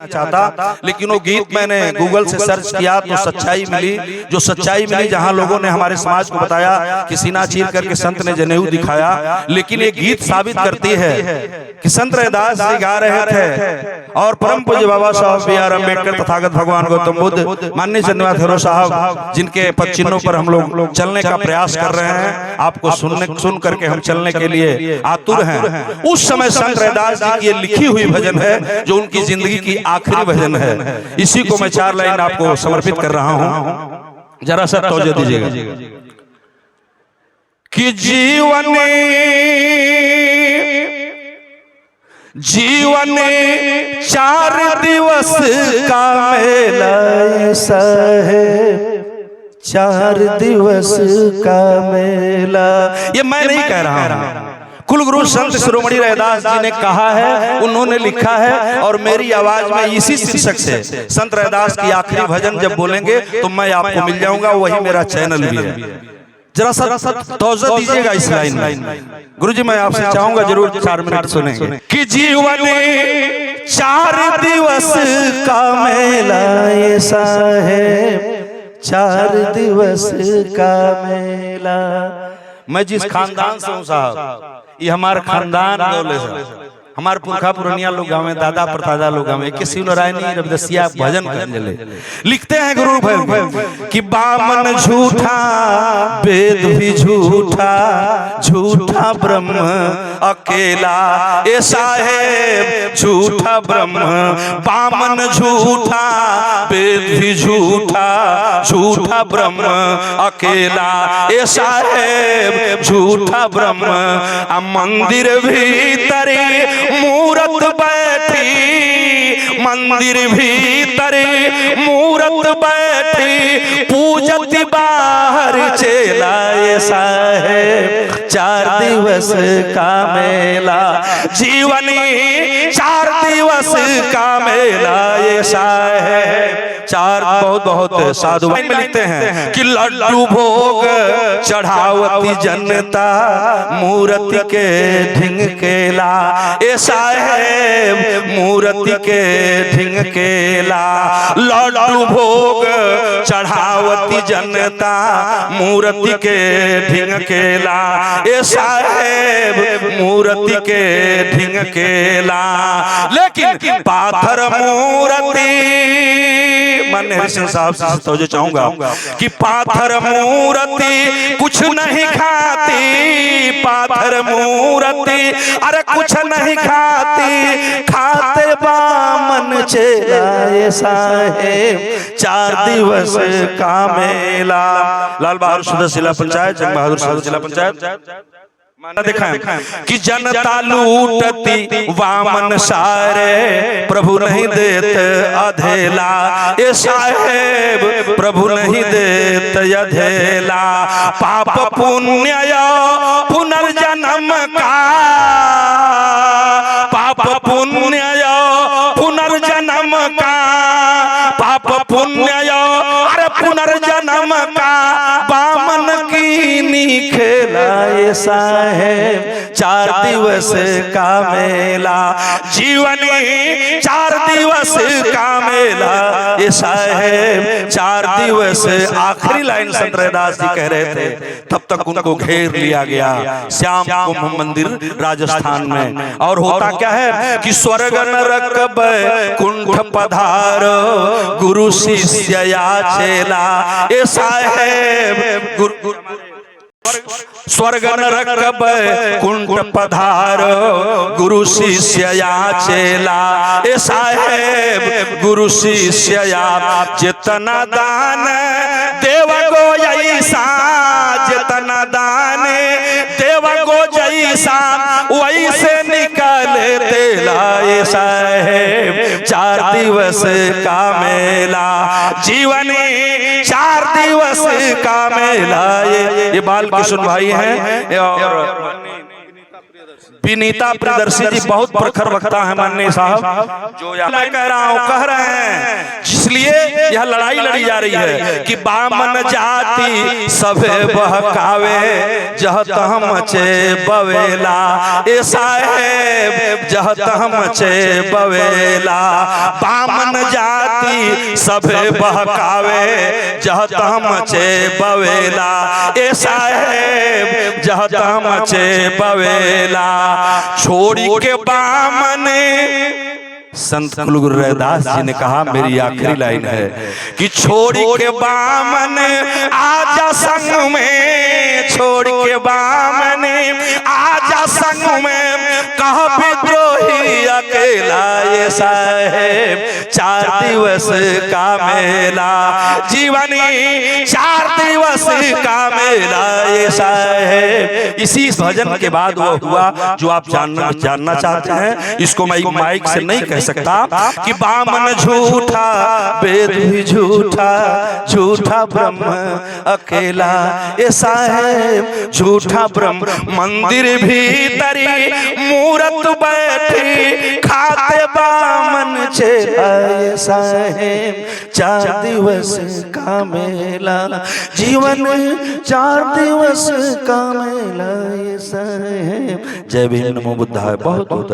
चाहता, लेकिन वो गीत मैंने गूगल से सर्च किया तो सच्चाई मिली। जो सच्चाई मिली, जहां लोगों ने हमारे समाज को बताया कि सीना चीर करके संत ने जनेऊ दिखाया, लेकिन ये गीत साबित करती है कि संत रैदास जी गा रहे थे और परम पूज्य बाबा साहब बी आर अम्बेडकर, तथागत भगवान गौतम बुद्ध, माननीय चंद्रनाथ हेरो साहब, जिनके पद चिन्हों पर हम लोग चलने का प्रयास कर रहे हैं, आपको सुन करके हम चलने के लिए आतुर हैं। उस समय संत रैदास जी की ये लिखी हुई भजन है जो उनकी जिंदगी की आखिरी भजन है। इसी को मैं 4 लाइन आपको समर्पित कर रहा हूं, जरा सा तवज्जो दीजिएगा कि जीवन जीवन 4 दिवस का मेला ऐसा है, 4 दिवस का मेला। ये मैं नहीं कह रहा हूं, कुलगुरु संत शिरोमणि रैदास जी ने कहा है, उन्होंने लिखा है, और मेरी आवाज में इसी शीर्षक से संत रैदास की आखिरी भजन जब बोलेंगे तो मैं आपको मिल जाऊंगा, वही मेरा चैनल भी है। जरा सा तवज्जो दीजिएगा इस लाइन में। गुरुजी मैं आपसे चाहूंगा जरूर 4 मिनट सुनेंगे कि जीवन 4 दिवस का मेला ऐसा है, 4 दिवस का मेला। मैं जिस खानदान से हूँ साहब, ये हमारा खानदान गौले से, हमारे पुरखा पुरनिया लोग गाँव में, दादा परदादा लोग गाँव में, किसी नारायणी रविदसिया भजन करने लिखते हैं गुरु भाई कि बामन झूठा, वेद भी झूठा, झूठा ब्रह्म अकेला, ऐसा है झूठा ब्रह्म। बामन झूठा, वेद भी झूठा, झूठा ब्रह्म अकेला, ऐसा है झूठा ब्रह्म। मंदिर भीतर मूरत बैठी, मंदिर भीतर मूरत बैठी, पूजत बाहर चेला, ऐसा है 4 दिवस का मेला। जीवनी 4 दिवस का मेला ऐसा है। 4 बहुत साधु में लिखते हैं कि लड्डू भोग चढ़ावती जनता, मूर्ति के ढिंकेला, ऐसा है मूर्ति के ढिंकेला। लड्डू भोग चढ़ावती जनता, मूर्ति के ढिंकेला, ऐसा है मूर्ति के ढिंकेला। लेकिन पाथर मूर्ति, माननीय हरि सिंह साहब से तवज्जो चाहूंगा कि पाथर मूर्ति कुछ नहीं खाती, पाथर मूर्ति अरे कुछ नहीं खाती, खाते बामन चेला, ऐसा है 4 दिवस का मेला। लाल बहादुर शुद्ध जिला पंचायत, जंग बहादुर शुद्ध जिला पंचायत देखा है कि जनता लूटती वामन सारे, प्रभु नहीं देते अधेला, ऐसा है प्रभु नहीं देते अधेला। पाप पुण्य पुनर्जन्म का, पाप पुण्य पुनर्जन्म का, पाप पुण्य अरे पुनर्जन्म का, बामन की नी खेला, ऐसा है 4 दिवस का मेला। जीवनी 4 दिवस का मेला ऐसा है 4 दिवस। आखिरी लाइन संत रैदास जी कह रहे थे, तब तक उनको घेर लिया गया श्याम कुंभ मंदिर राजस्थान में। और होता क्या है कि स्वर्ग नरक कुंठ पधारो, गुरु शिष्य याचेला, ऐसा है स्वर्ग नरक कुंठ पधारो, गुरु शिष्य याचेला, ऐसा है गुरु शिष्य या। जितना दान देव गो ऐसा, जितना दान देव गो जैसा, वैसे निकाले तेला, ऐसा है 4 दिवस का मेला। जीवनी 4 दिवस का मेला। ये बाल किशोर भाई हैं और विनीता प्रियदर्शी जी बहुत प्रखर वक्ता है माननीय साहब, जो मैं कह रहा हूँ कह रहे हैं, इसलिए यह लड़ाई लड़ी जा रही है कि बामन जाति सभे बहकावे, जह तह मचे बवेला, ऐसा है जह तह मचे बवेला। बामन सभे बहकावे जहता मचे बवेला, ए साहेब जहता मचे बवेला। छोड़ी के बामन, संत गुरु रैदास जी ने कहा, मेरी आखिरी लाइन है कि छोड़ी के बामन आजा संग में, छोड़ के बामन आजा संग में, कहा विद्रोही अकेला, ये साहेब 4 दिवस का मेला, जीवनी 4 दिवस का मेला, ये साहेब। इसी भजन के बाद वो हुआ जो आप जानना चाहते हैं। इसको मैं माइक से नहीं कह सकता कि बामन झूठा, वेद भी झूठा, झूठा ब्रह्म अकेला, ये साहेब झूठा ब्रह्म। मंदिर भीतरी मूरत बैठी, खाते बामन चेला, ये साहेब 4 दिवस का मेला, जीवन 4 दिवस का मेला, ये साहेब। जय भीम, नमो बुद्धाय। बहुत बहुत